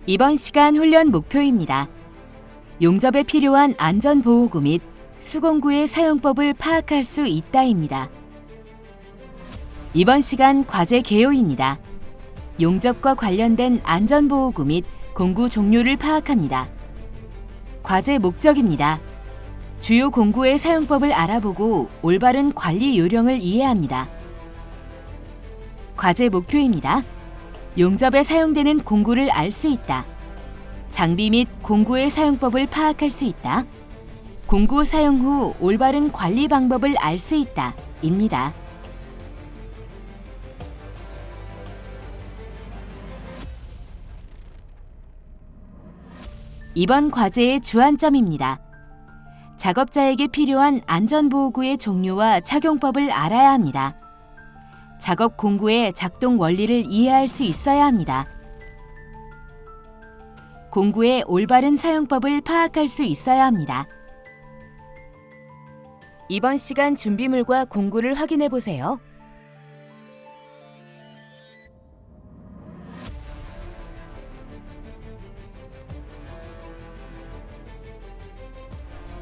이번 시간 훈련 목표입니다. 용접에 필요한 안전보호구 및 수공구의 사용법을 파악할 수 있다입니다. 이번 시간 과제 개요입니다. 용접과 관련된 안전보호구 및 공구 종류를 파악합니다. 과제 목적입니다. 주요 공구의 사용법을 알아보고 올바른 관리 요령을 이해합니다. 과제 목표입니다. 용접에 사용되는 공구를 알 수 있다. 장비 및 공구의 사용법을 파악할 수 있다. 공구 사용 후 올바른 관리 방법을 알 수 있다. 입니다. 이번 과제의 주안점입니다. 작업자에게 필요한 안전보호구의 종류와 착용법을 알아야 합니다. 작업 공구의 작동 원리를 이해할 수 있어야 합니다. 공구의 올바른 사용법을 파악할 수 있어야 합니다. 이번 시간 준비물과 공구를 확인해 보세요.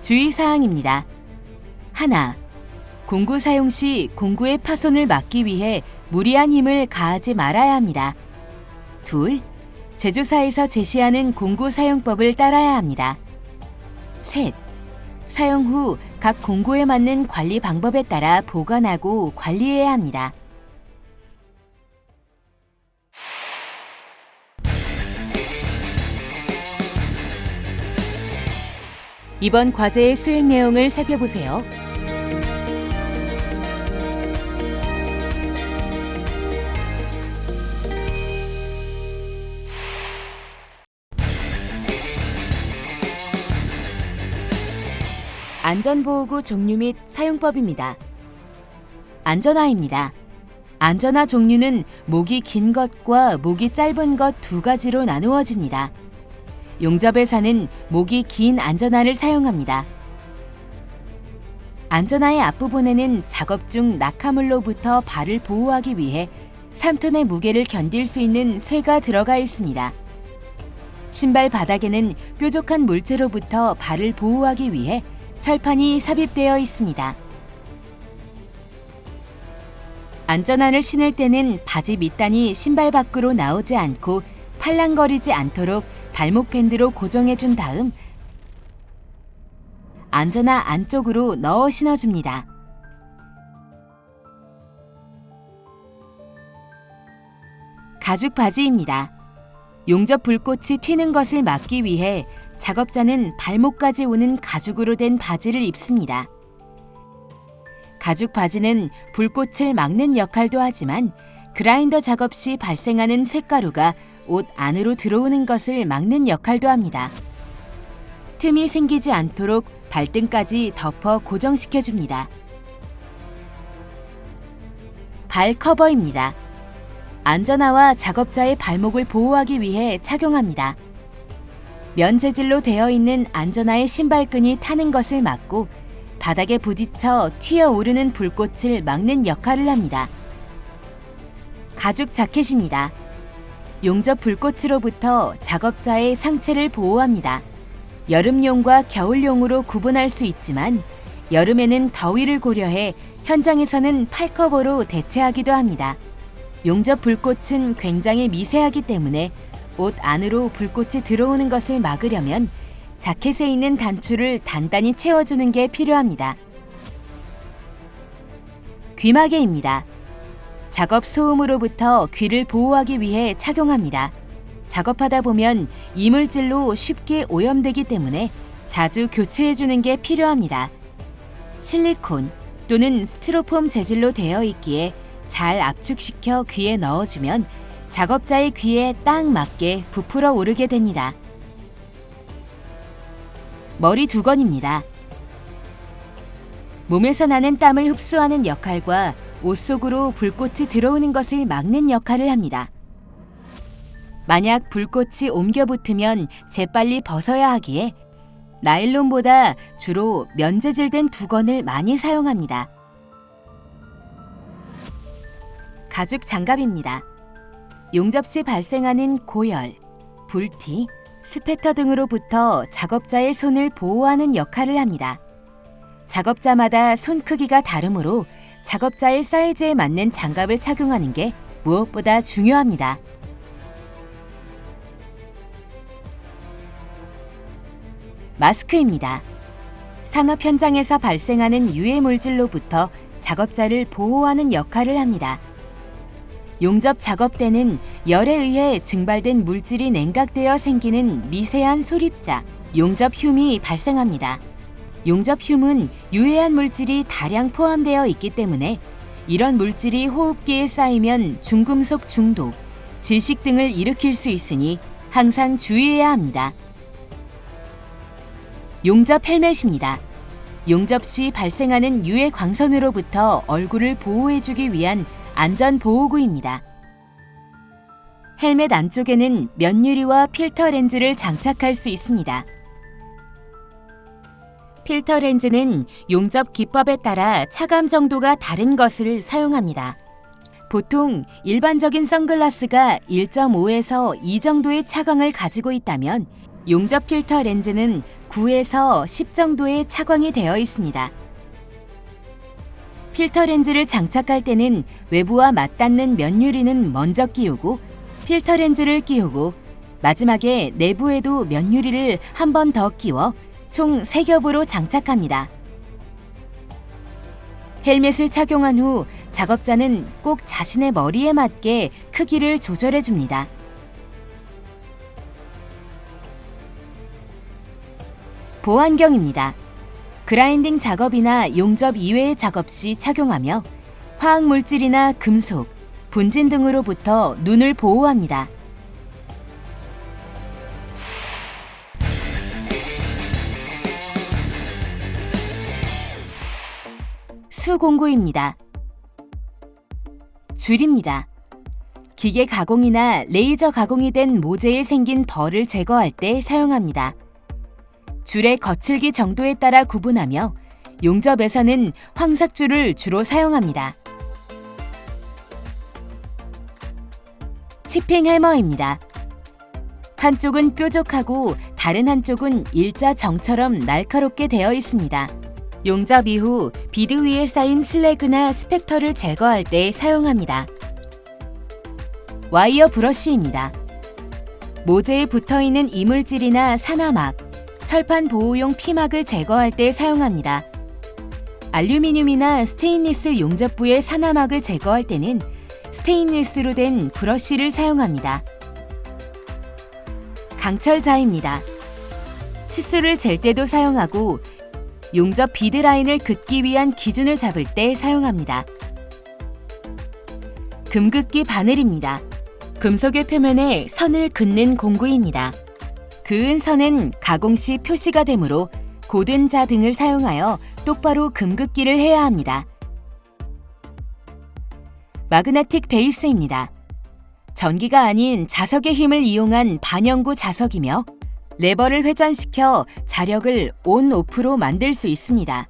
주의사항입니다. 하나, 공구 사용 시 공구의 파손을 막기 위해 무리한 힘을 가하지 말아야 합니다. 둘, 제조사에서 제시하는 공구 사용법을 따라야 합니다. 셋, 사용 후 각 공구에 맞는 관리 방법에 따라 보관하고 관리해야 합니다. 이번 과제의 수행 내용을 살펴보세요. 안전보호구 종류 및 사용법입니다. 안전화입니다. 안전화 종류는 목이 긴 것과 목이 짧은 것 두 가지로 나누어집니다. 용접에서는 목이 긴 안전화를 사용합니다. 안전화의 앞부분에는 작업 중 낙하물로부터 발을 보호하기 위해 3톤의 무게를 견딜 수 있는 쇠가 들어가 있습니다. 신발 바닥에는 뾰족한 물체로부터 발을 보호하기 위해 철판이 삽입되어 있습니다. 안전화를 신을 때는 바지 밑단이 신발 밖으로 나오지 않고 팔랑거리지 않도록 발목 밴드로 고정해 준 다음 안전화 안쪽으로 넣어 신어줍니다. 가죽 바지입니다. 용접 불꽃이 튀는 것을 막기 위해 작업자는 발목까지 오는 가죽으로 된 바지를 입습니다. 가죽 바지는 불꽃을 막는 역할도 하지만 그라인더 작업 시 발생하는 쇳가루가 옷 안으로 들어오는 것을 막는 역할도 합니다. 틈이 생기지 않도록 발등까지 덮어 고정시켜줍니다. 발 커버입니다. 안전화와 작업자의 발목을 보호하기 위해 착용합니다. 면 재질로 되어 있는 안전화의 신발끈이 타는 것을 막고 바닥에 부딪혀 튀어오르는 불꽃을 막는 역할을 합니다. 가죽 자켓입니다. 용접 불꽃으로부터 작업자의 상체를 보호합니다. 여름용과 겨울용으로 구분할 수 있지만 여름에는 더위를 고려해 현장에서는 팔커버로 대체하기도 합니다. 용접 불꽃은 굉장히 미세하기 때문에 옷 안으로 불꽃이 들어오는 것을 막으려면 자켓에 있는 단추를 단단히 채워주는 게 필요합니다. 귀마개입니다. 작업 소음으로부터 귀를 보호하기 위해 착용합니다. 작업하다 보면 이물질로 쉽게 오염되기 때문에 자주 교체해주는 게 필요합니다. 실리콘 또는 스티로폼 재질로 되어 있기에 잘 압축시켜 귀에 넣어주면 작업자의 귀에 딱 맞게 부풀어 오르게 됩니다. 머리 두건입니다. 몸에서 나는 땀을 흡수하는 역할과 옷 속으로 불꽃이 들어오는 것을 막는 역할을 합니다. 만약 불꽃이 옮겨 붙으면 재빨리 벗어야 하기에 나일론보다 주로 면재질된 두건을 많이 사용합니다. 가죽 장갑입니다. 용접 시 발생하는 고열, 굴티, 스펙터 등으로부터 작업자의 손을 보호하는 역할을 합니다. 작업자마다 손 크기가 다르므로 작업자의 사이즈에 맞는 장갑을 착용하는 게 무엇보다 중요합니다. 마스크입니다. 산업 현장에서 발생하는 유해 물질로부터 작업자를 보호하는 역할을 합니다. 용접 작업 때는 열에 의해 증발된 물질이 냉각되어 생기는 미세한 소립자, 용접흉이 발생합니다. 용접흉은 유해한 물질이 다량 포함되어 있기 때문에 이런 물질이 호흡기에 쌓이면 중금속 중독, 질식 등을 일으킬 수 있으니 항상 주의해야 합니다. 용접 헬멧입니다. 용접 시 발생하는 유해 광선으로부터 얼굴을 보호해주기 위한 안전보호구입니다. 헬멧 안쪽에는 면유리와 필터 렌즈를 장착할 수 있습니다. 필터 렌즈는 용접 기법에 따라 차감 정도가 다른 것을 사용합니다. 보통 일반적인 선글라스가 1.5에서 2 정도의 차광을 가지고 있다면 용접 필터 렌즈는 9에서 10 정도의 차광이 되어 있습니다. 필터 렌즈를 장착할 때는 외부와 맞닿는 면유리는 먼저 끼우고 필터 렌즈를 끼우고 마지막에 내부에도 면유리를 한 번 더 끼워 총 3겹으로 장착합니다. 헬멧을 착용한 후 작업자는 꼭 자신의 머리에 맞게 크기를 조절해 줍니다. 보안경입니다. 그라인딩 작업이나 용접 이외의 작업 시 착용하며 화학물질이나 금속, 분진 등으로부터 눈을 보호합니다. 수공구입니다. 줄입니다. 기계 가공이나 레이저 가공이 된 모재에 생긴 벌을 제거할 때 사용합니다. 줄의 거칠기 정도에 따라 구분하며 용접에서는 황삭줄을 주로 사용합니다. 치핑 해머입니다. 한쪽은 뾰족하고 다른 한쪽은 일자정처럼 날카롭게 되어 있습니다. 용접 이후 비드 위에 쌓인 슬래그나 스펙터를 제거할 때 사용합니다. 와이어 브러쉬입니다. 모재에 붙어있는 이물질이나 산화막, 철판 보호용 피막을 제거할 때 사용합니다. 알루미늄이나 스테인리스 용접부의 산화막을 제거할 때는 스테인리스로 된 브러쉬를 사용합니다. 강철자입니다. 치수를 잴 때도 사용하고 용접 비드 라인을 긋기 위한 기준을 잡을 때 사용합니다. 금긋기 바늘입니다. 금속의 표면에 선을 긋는 공구입니다. 그은 선은 가공 시 표시가 되므로 고든 자 등을 사용하여 똑바로 금긋기를 해야 합니다. 마그네틱 베이스입니다. 전기가 아닌 자석의 힘을 이용한 반영구 자석이며 레버를 회전시켜 자력을 온, 오프로 만들 수 있습니다.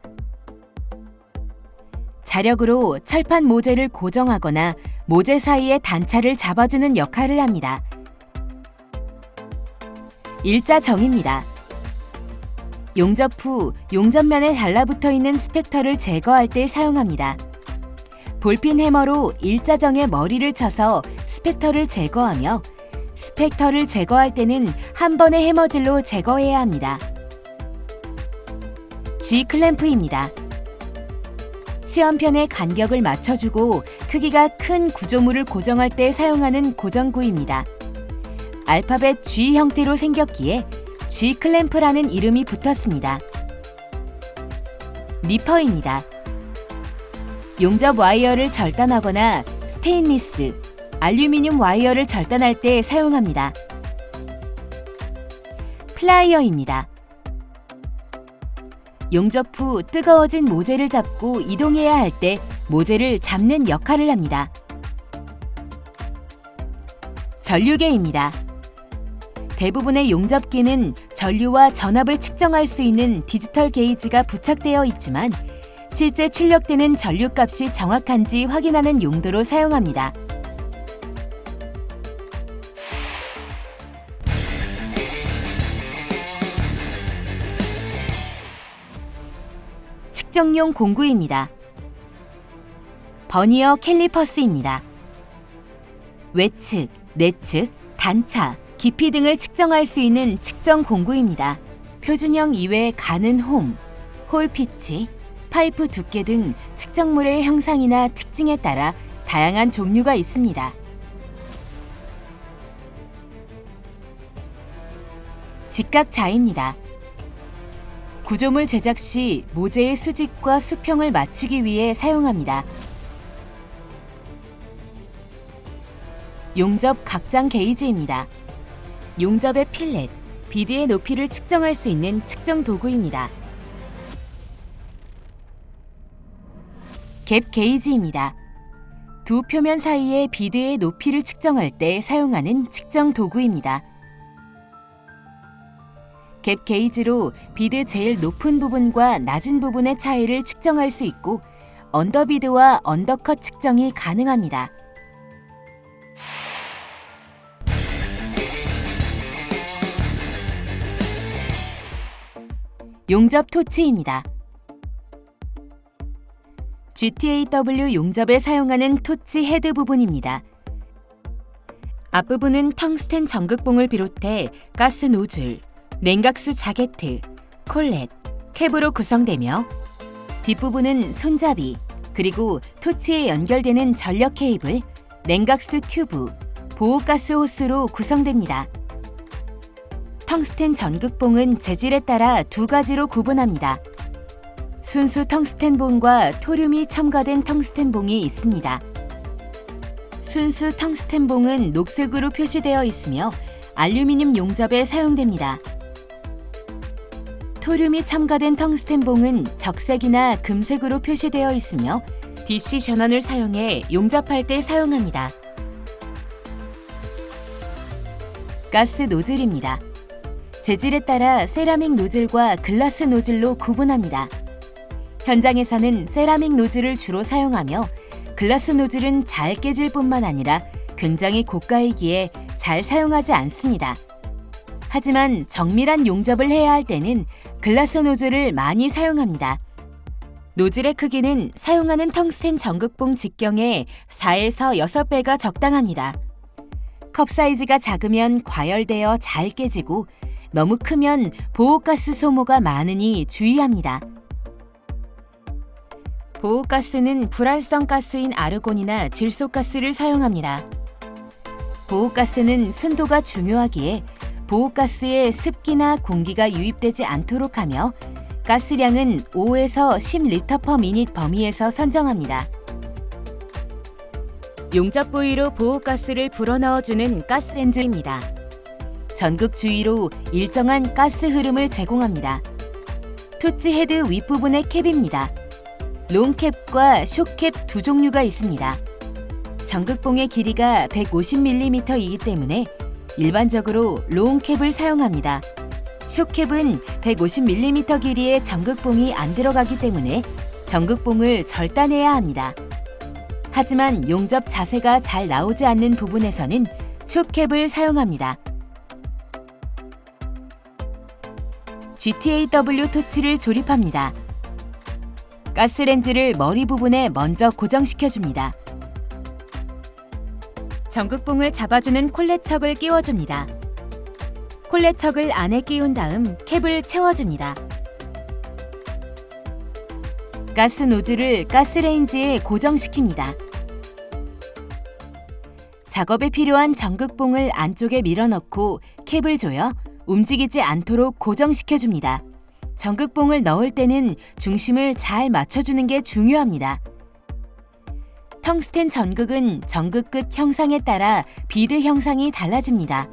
자력으로 철판 모재를 고정하거나 모재 사이의 단차를 잡아주는 역할을 합니다. 일자정입니다. 용접 후 용접면에 달라붙어 있는 스펙터를 제거할 때 사용합니다. 볼핀 해머로 일자정에 머리를 쳐서 스펙터를 제거하며 스펙터를 제거할 때는 한 번의 해머질로 제거해야 합니다. G클램프입니다. 시험편의 간격을 맞춰주고 크기가 큰 구조물을 고정할 때 사용하는 고정구입니다. 알파벳 G 형태로 생겼기에 G클램프라는 이름이 붙었습니다. 니퍼입니다. 용접 와이어를 절단하거나 스테인리스, 알루미늄 와이어를 절단할 때 사용합니다. 플라이어입니다. 용접 후 뜨거워진 모재를 잡고 이동해야 할 때 모재를 잡는 역할을 합니다. 전류계입니다. 대부분의 용접기는 전류와 전압을 측정할 수 있는 디지털 게이지가 부착되어 있지만 실제 출력되는 전류값이 정확한지 확인하는 용도로 사용합니다. 측정용 공구입니다. 버니어 캘리퍼스입니다. 외측, 내측, 단차, 깊이 등을 측정할 수 있는 측정 공구입니다. 표준형 이외에 가는 홀 피치, 파이프 두께 등 측정물의 형상이나 특징에 따라 다양한 종류가 있습니다. 직각자입니다. 구조물 제작 시 모재의 수직과 수평을 맞추기 위해 사용합니다. 용접 각장 게이지입니다. 용접의 필렛, 비드의 높이를 측정할 수 있는 측정 도구입니다. 갭 게이지입니다. 두 표면 사이의 비드의 높이를 측정할 때 사용하는 측정 도구입니다. 갭 게이지로 비드 제일 높은 부분과 낮은 부분의 차이를 측정할 수 있고 언더비드와 언더컷 측정이 가능합니다. 용접 토치입니다. GTAW 용접에 사용하는 토치 헤드 부분입니다. 앞부분은 텅스텐 전극봉을 비롯해 가스 노즐, 냉각수 자게트, 콜렛, 캡으로 구성되며 뒷부분은 손잡이, 그리고 토치에 연결되는 전력 케이블, 냉각수 튜브, 보호가스 호스로 구성됩니다. 텅스텐 전극봉은 재질에 따라 두 가지로 구분합니다. 순수 텅스텐봉과 토륨이 첨가된 텅스텐봉이 있습니다. 순수 텅스텐봉은 녹색으로 표시되어 있으며 알루미늄 용접에 사용됩니다. 토륨이 첨가된 텅스텐봉은 적색이나 금색으로 표시되어 있으며 DC 전원을 사용해 용접할 때 사용합니다. 가스 노즐입니다. 재질에 따라 세라믹 노즐과 글라스 노즐로 구분합니다. 현장에서는 세라믹 노즐을 주로 사용하며 글라스 노즐은 잘 깨질 뿐만 아니라 굉장히 고가이기에 잘 사용하지 않습니다. 하지만 정밀한 용접을 해야 할 때는 글라스 노즐을 많이 사용합니다. 노즐의 크기는 사용하는 텅스텐 전극봉 직경의 4에서 6배가 적당합니다. 컵 사이즈가 작으면 과열되어 잘 깨지고 너무 크면 보호가스 소모가 많으니 주의합니다. 보호가스는 불활성 가스인 아르곤이나 질소가스를 사용합니다. 보호가스는 순도가 중요하기에 보호가스에 습기나 공기가 유입되지 않도록 하며 가스량은 5에서 10L/min 범위에서 선정합니다. 용접 부위로 보호가스를 불어넣어주는 가스렌즈입니다. 전극 주위로 일정한 가스 흐름을 제공합니다. 토치 헤드 윗부분의 캡입니다. 롱캡과 숏캡 두 종류가 있습니다. 전극봉의 길이가 150mm이기 때문에 일반적으로 롱캡을 사용합니다. 숏캡은 150mm 길이의 전극봉이 안 들어가기 때문에 전극봉을 절단해야 합니다. 하지만 용접 자세가 잘 나오지 않는 부분에서는 숏캡을 사용합니다. GTAW 토치를 조립합니다. 가스렌즈를 머리 부분에 먼저 고정시켜줍니다. 전극봉을 잡아주는 콜렛척을 끼워줍니다. 콜렛척을 안에 끼운 다음 캡을 채워줍니다. 가스 노즐을 가스레인지에 고정시킵니다. 작업에 필요한 전극봉을 안쪽에 밀어넣고 캡을 조여 움직이지 않도록 고정시켜줍니다. 전극봉을 넣을 때는 중심을 잘 맞춰주는 게 중요합니다. 텅스텐 전극은 전극 끝 형상에 따라 비드 형상이 달라집니다.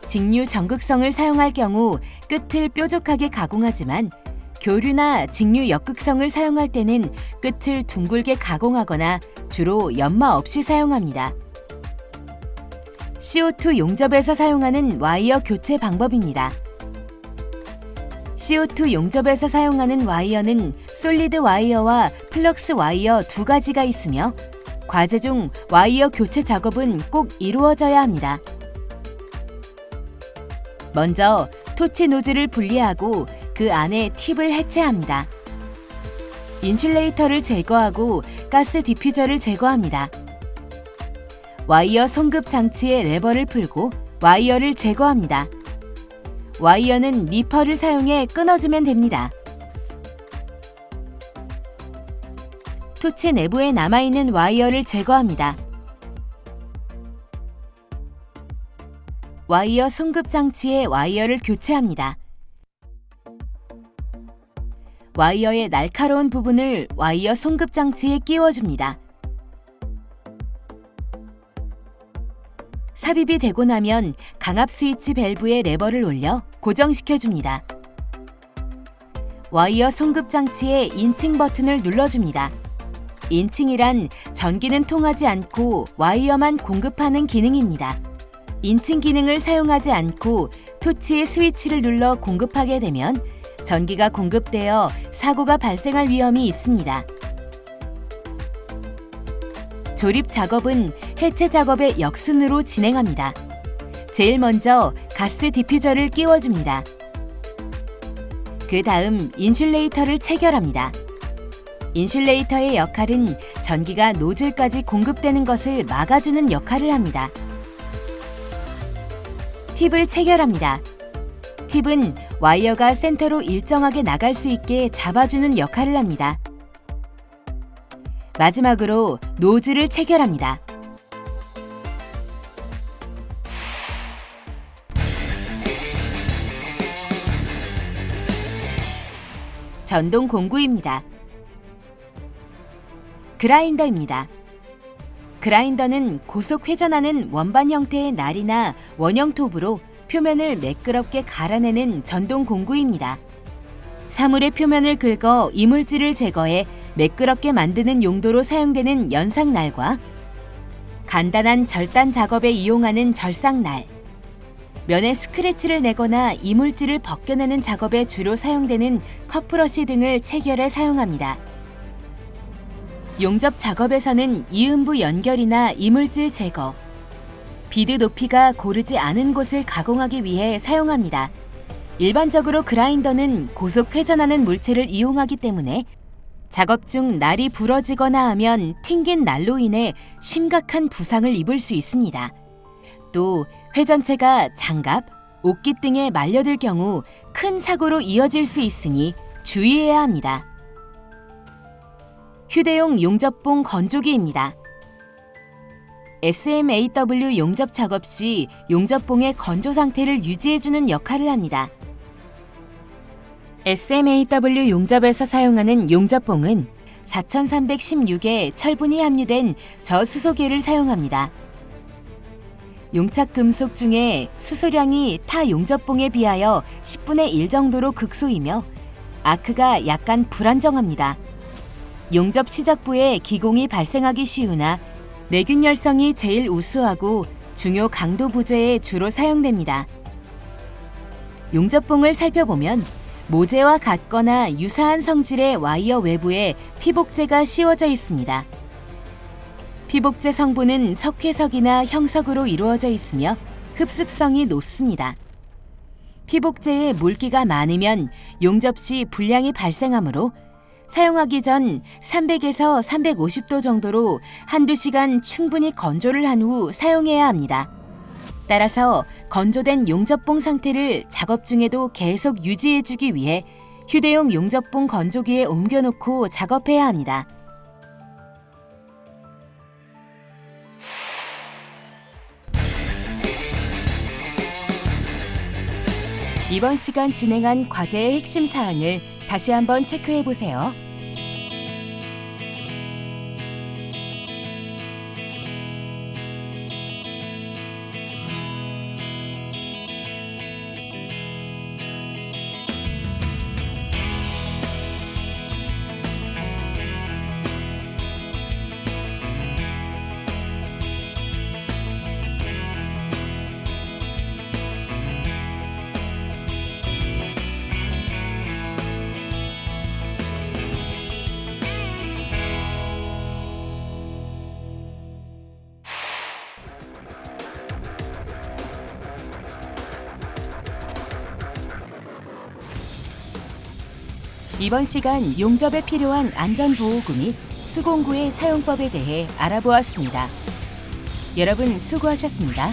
직류 전극성을 사용할 경우 끝을 뾰족하게 가공하지만 교류나 직류 역극성을 사용할 때는 끝을 둥글게 가공하거나 주로 연마 없이 사용합니다. CO2 용접에서 사용하는 와이어 교체 방법입니다. CO2 용접에서 사용하는 와이어는 솔리드 와이어와 플럭스 와이어 두 가지가 있으며 과제 중 와이어 교체 작업은 꼭 이루어져야 합니다. 먼저 토치 노즐을 분리하고 그 안에 팁을 해체합니다. 인슐레이터를 제거하고 가스 디퓨저를 제거합니다. 와이어 송급 장치의 레버를 풀고 와이어를 제거합니다. 와이어는 니퍼를 사용해 끊어주면 됩니다. 토치 내부에 남아있는 와이어를 제거합니다. 와이어 송급 장치에 와이어를 교체합니다. 와이어의 날카로운 부분을 와이어 송급 장치에 끼워줍니다. 삽입이 되고 나면 강압 스위치 밸브의 레버를 올려 고정시켜줍니다. 와이어 송급 장치에 인칭 버튼을 눌러줍니다. 인칭이란 전기는 통하지 않고 와이어만 공급하는 기능입니다. 인칭 기능을 사용하지 않고 토치의 스위치를 눌러 공급하게 되면 전기가 공급되어 사고가 발생할 위험이 있습니다. 조립 작업은 해체 작업의 역순으로 진행합니다. 제일 먼저 가스 디퓨저를 끼워줍니다. 그 다음 인슐레이터를 체결합니다. 인슐레이터의 역할은 전기가 노즐까지 공급되는 것을 막아주는 역할을 합니다. 팁을 체결합니다. 팁은 와이어가 센터로 일정하게 나갈 수 있게 잡아주는 역할을 합니다. 마지막으로 노즐을 체결합니다. 전동 공구입니다. 그라인더입니다. 그라인더는 고속 회전하는 원반 형태의 날이나 원형 톱으로 표면을 매끄럽게 갈아내는 전동 공구입니다. 사물의 표면을 긁어 이물질을 제거해 매끄럽게 만드는 용도로 사용되는 연상날과 간단한 절단 작업에 이용하는 절삭날, 면에 스크래치를 내거나 이물질을 벗겨내는 작업에 주로 사용되는 컷브러시 등을 체결해 사용합니다. 용접 작업에서는 이음부 연결이나 이물질 제거, 비드 높이가 고르지 않은 곳을 가공하기 위해 사용합니다. 일반적으로 그라인더는 고속 회전하는 물체를 이용하기 때문에 작업 중 날이 부러지거나 하면 튕긴 날로 인해 심각한 부상을 입을 수 있습니다. 또 회전체가 장갑, 옷깃 등에 말려들 경우 큰 사고로 이어질 수 있으니 주의해야 합니다. 휴대용 용접봉 건조기입니다. SMAW 용접 작업 시 용접봉의 건조 상태를 유지해주는 역할을 합니다. SMAW 용접에서 사용하는 용접봉은 4316의 철분이 함유된 저수소계를 사용합니다. 용착 금속 중에 수소량이 타 용접봉에 비하여 10분의 1 정도로 극소이며 아크가 약간 불안정합니다. 용접 시작부에 기공이 발생하기 쉬우나 내균 열성이 제일 우수하고 중요 강도 부재에 주로 사용됩니다. 용접봉을 살펴보면 모재와 같거나 유사한 성질의 와이어 외부에 피복제가 씌워져 있습니다. 피복제 성분은 석회석이나 형석으로 이루어져 있으며 흡습성이 높습니다. 피복제에 물기가 많으면 용접 시 불량이 발생하므로 사용하기 전 300에서 350도 정도로 한두 시간 충분히 건조를 한 후 사용해야 합니다. 따라서 건조된 용접봉 상태를 작업 중에도 계속 유지해주기 위해 휴대용 용접봉 건조기에 옮겨놓고 작업해야 합니다. 이번 시간 진행한 과제의 핵심 사항을 다시 한번 체크해 보세요. 이번 시간 용접에 필요한 안전보호구 및 수공구의 사용법에 대해 알아보았습니다. 여러분 수고하셨습니다.